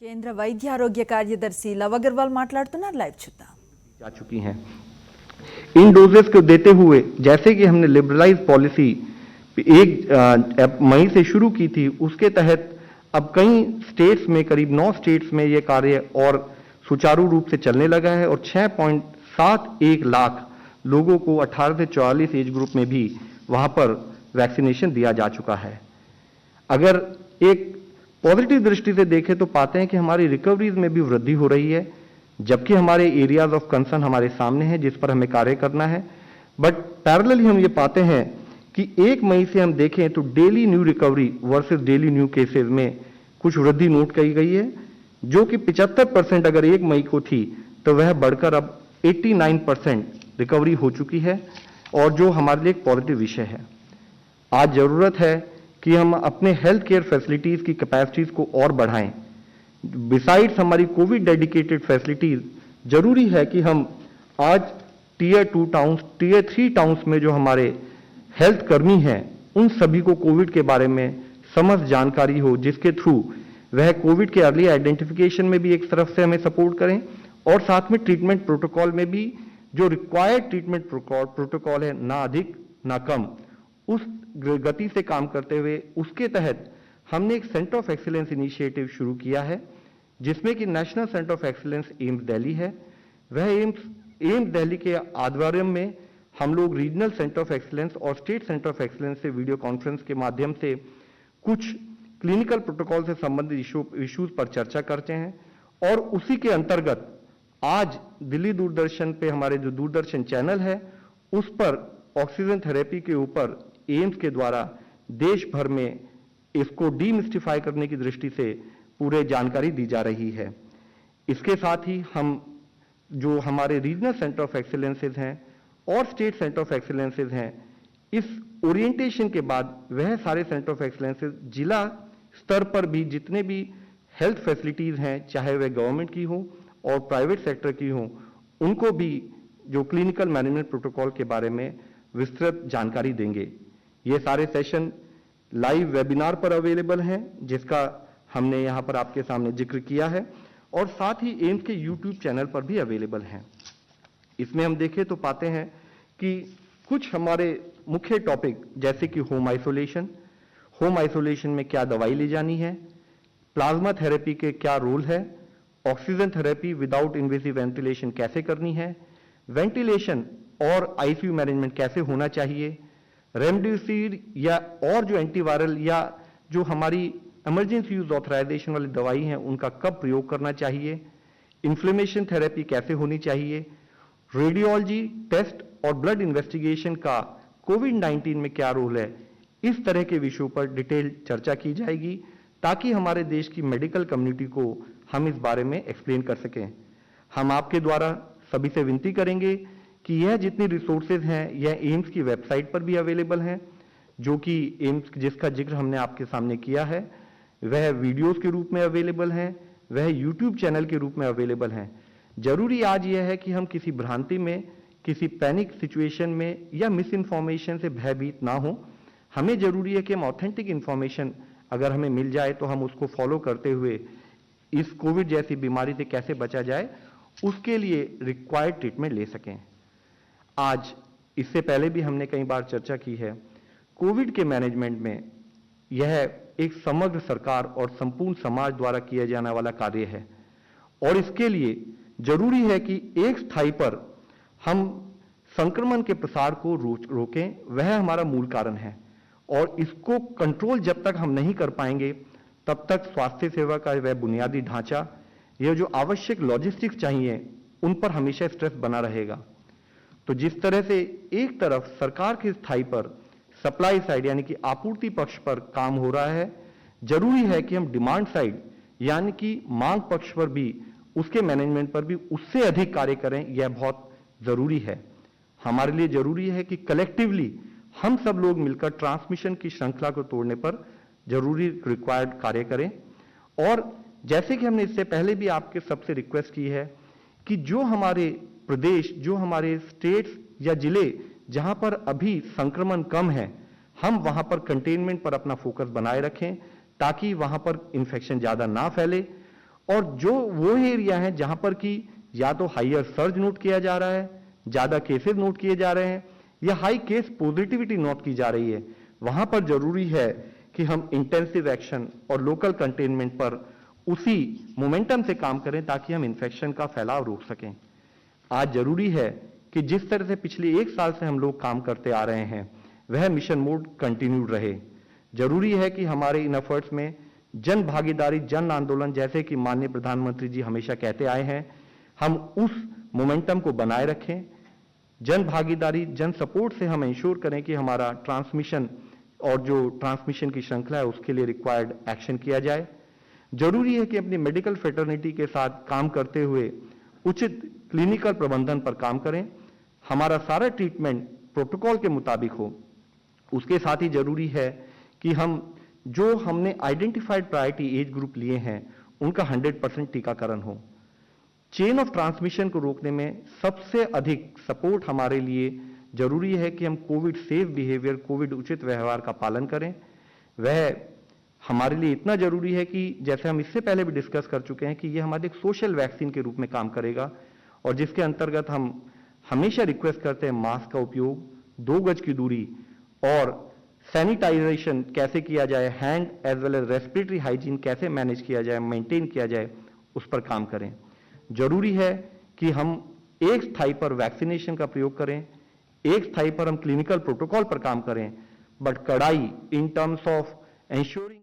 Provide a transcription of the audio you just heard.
కేంద్ర వైద్య ఆరోగ్య కార్యదర్శి లవ్ అగర్వాల్ మాట్లాడుతున్నారు. లైవ్ చూద్దాం. जा चुकी हैं। इन डोजेस को देते हुए जैसे कि हमने लिबरलाइज पॉलिसी 1 मई से शुरू की थी, उसके तहत अब कई स्टेट्स में करीब 9 स्टेट्स में ये कार्य और सुचारू रूप से चलने लगा है और 6.71 लाख लोगों को 18 से 44 एज ग्रुप में भी वहां पर वैक्सीनेशन दिया जा चुका है। अगर एक पॉजिटिव दृष्टि से देखें तो पाते हैं कि हमारी रिकवरीज में भी वृद्धि हो रही है, जबकि हमारे एरियाज ऑफ कंसर्न हमारे सामने हैं जिस पर हमें कार्य करना है। बट पैरेलली हम ये पाते हैं कि 1 मई से हम देखें तो daily new recovery versus daily new cases में कुछ वृद्धि नोट की गई है, जो कि 75% अगर 1 मई को थी तो वह बढ़कर अब 89% रिकवरी हो चुकी है, और जो हमारे लिए एक पॉजिटिव विषय है। आज जरूरत है कि हम अपने हेल्थ केयर फैसिलिटीज की कैपेसिटीज को और बढ़ाएं। बिसाइड्स हमारी कोविड डेडिकेटेड फैसिलिटीज, जरूरी है कि हम आज टियर 2 टाउन्स, टियर 3 टाउन्स में जो हमारे हेल्थ कर्मी हैं उन सभी को कोविड के बारे में समस्त जानकारी हो, जिसके थ्रू वह कोविड के अर्ली आइडेंटिफिकेशन में भी एक तरफ से हमें सपोर्ट करें और साथ में ट्रीटमेंट प्रोटोकॉल में भी जो रिक्वायर्ड ट्रीटमेंट प्रोटोकॉल है, ना अधिक ना कम, उस गति से काम करते हुए उसके तहत हमने एक सेंटर ऑफ एक्सीलेंस इनिशिएटिव शुरू किया है, जिसमें कि national centre of excellence AIIMS Delhi है। वह एम्स दिल्ली के आध्वर्य में हम लोग रीजनल सेंटर ऑफ एक्सीलेंस और स्टेट सेंटर ऑफ एक्सीलेंस से वीडियो कॉन्फ्रेंस के माध्यम से कुछ क्लिनिकल प्रोटोकॉल से संबंधित इश्यूज पर चर्चा करते हैं, और उसी के अंतर्गत आज दिल्ली दूरदर्शन पे हमारे जो दूरदर्शन चैनल है उस पर ऑक्सीजन थेरेपी के ऊपर एम्स के द्वारा देश भर में इसको डीमिस्टिफाई करने की दृष्टि से पूरे जानकारी दी जा रही है। इसके साथ ही हम जो हमारे रीजनल सेंटर ऑफ एक्सीलेंसेज हैं और स्टेट सेंटर ऑफ एक्सीलेंसेज हैं, इस ओरिएंटेशन के बाद वह सारे सेंटर ऑफ एक्सीलेंसेज जिला स्तर पर भी जितने भी हेल्थ फैसिलिटीज हैं, चाहे वह गवर्नमेंट की हो और प्राइवेट सेक्टर की हो, उनको भी जो क्लिनिकल मैनेजमेंट प्रोटोकॉल के बारे में विस्तृत जानकारी देंगे। ये सारे सेशन लाइव वेबिनार पर अवेलेबल हैं, जिसका हमने यहां पर आपके सामने जिक्र किया है, और साथ ही एम्स के यूट्यूब चैनल पर भी अवेलेबल हैं। इसमें हम देखें तो पाते हैं कि कुछ हमारे मुख्य टॉपिक जैसे कि होम आइसोलेशन में क्या दवाई ले जानी है, प्लाज्मा थेरेपी के क्या रोल है, oxygen therapy without invasive ventilation कैसे करनी है, वेंटिलेशन और आईसीयू मैनेजमेंट कैसे होना चाहिए, रेमडेसिविर या और जो एंटीवायरल या जो हमारी इमरजेंसी यूज ऑथराइजेशन वाली दवाई हैं उनका कब प्रयोग करना चाहिए, इन्फ्लेमेशन थेरेपी कैसे होनी चाहिए, रेडियोलॉजी टेस्ट और ब्लड इन्वेस्टिगेशन का कोविड-19 में क्या रोल है, इस तरह के विषयों पर डिटेल चर्चा की जाएगी, ताकि हमारे देश की मेडिकल कम्युनिटी को हम इस बारे में एक्सप्लेन कर सकें। हम आपके द्वारा सभी से विनती करेंगे कि यह जितनी रिसोर्सेज हैं यह एम्स की वेबसाइट पर भी अवेलेबल हैं, जो कि एम्स जिसका जिक्र हमने आपके सामने किया है, वह वीडियोस के रूप में अवेलेबल हैं, वह यूट्यूब चैनल के रूप में अवेलेबल हैं। जरूरी आज यह है कि हम किसी भ्रांति में, किसी पैनिक सिचुएशन में या मिस इन्फॉर्मेशन से भयभीत ना हो। हमें जरूरी है कि हम ऑथेंटिक इंफॉर्मेशन अगर हमें मिल जाए तो हम उसको फॉलो करते हुए इस कोविड जैसी बीमारी से कैसे बचा जाए, उसके लिए रिक्वायर्ड ट्रीटमेंट ले सकें। आज इससे पहले भी हमने कई बार चर्चा की है, कोविड के मैनेजमेंट में यह एक समग्र सरकार और संपूर्ण समाज द्वारा किया जाने वाला कार्य है, और इसके लिए जरूरी है कि एक स्थाई पर हम संक्रमण के प्रसार को रोकें, वह हमारा मूल कारण है, और इसको कंट्रोल जब तक हम नहीं कर पाएंगे तब तक स्वास्थ्य सेवा का वह बुनियादी ढांचा, यह जो आवश्यक लॉजिस्टिक्स चाहिए, उन पर हमेशा स्ट्रेस बना रहेगा। तो जिस तरह से एक तरफ सरकार के स्थाई पर सप्लाई साइड यानी कि आपूर्ति पक्ष पर काम हो रहा है, जरूरी है कि हम डिमांड साइड यानी कि मांग पक्ष पर भी, उसके मैनेजमेंट पर भी उससे अधिक कार्य करें। यह बहुत जरूरी है। हमारे लिए जरूरी है कि कलेक्टिवली हम सब लोग मिलकर ट्रांसमिशन की श्रृंखला को तोड़ने पर जरूरी रिक्वायर्ड कार्य करें। और जैसे कि हमने इससे पहले भी आपके सबसे रिक्वेस्ट की है कि जो हमारे प्रदेश, जो हमारे स्टेट्स या जिले जहां पर अभी संक्रमण कम है, हम वहां पर कंटेनमेंट पर अपना फोकस बनाए रखें, ताकि वहां पर इंफेक्शन ज्यादा ना फैले और जो वो एरिया है जहां पर कि या तो हाइयर सर्ज नोट किया जा रहा है, ज्यादा केसेस नोट किए जा रहे हैं, या हाई केस पॉजिटिविटी नोट की जा रही है, वहां पर जरूरी है कि हम इंटेंसिव एक्शन और लोकल कंटेनमेंट पर उसी मोमेंटम से काम करें ताकि हम इन्फेक्शन का फैलाव रोक सकें। आज जरूरी है कि जिस तरह से पिछले 1 साल से हम लोग काम करते आ रहे हैं वह मिशन मोड कंटिन्यूड रहे। जरूरी है कि हमारे इन एफर्ट्स में जन भागीदारी, जन आंदोलन, जैसे कि माननीय प्रधानमंत्री जी हमेशा कहते आए हैं, हम उस मोमेंटम को बनाए रखें। जन भागीदारी, जन सपोर्ट से हम इंश्योर करें कि हमारा ट्रांसमिशन और जो ट्रांसमिशन की श्रृंखला है उसके लिए रिक्वायर्ड एक्शन किया जाए। जरूरी है कि अपनी मेडिकल फ्रेटर्निटी के साथ काम करते हुए उचित क्लिनिकल प्रबंधन पर काम करें, हमारा सारा ट्रीटमेंट प्रोटोकॉल के मुताबिक हो। उसके साथ ही जरूरी है कि हम जो हमने आइडेंटिफाइड प्रायोरिटी एज ग्रुप लिए हैं उनका 100% टीकाकरण हो। चेन ऑफ ट्रांसमिशन को रोकने में सबसे अधिक सपोर्ट हमारे लिए जरूरी है कि हम कोविड सेफ बिहेवियर, कोविड उचित व्यवहार का पालन करें। वह हमारे लिए इतना जरूरी है कि जैसे हम इससे पहले भी डिस्कस कर चुके हैं कि यह हमारे एक सोशल वैक्सीन के रूप में काम करेगा, और जिसके अंतर्गत हम हमेशा रिक्वेस्ट करते हैं मास्क का उपयोग, 2 गज की दूरी और सैनिटाइजेशन कैसे किया जाए, hand as well as respiratory hygiene कैसे मैनेज किया जाए, मेंटेन किया जाए, उस पर काम करें। जरूरी है कि हम एक स्थाई पर वैक्सीनेशन का प्रयोग करें, एक स्थाई पर हम क्लिनिकल प्रोटोकॉल पर काम करें, बट कड़ाई इन टर्म्स ऑफ ensuring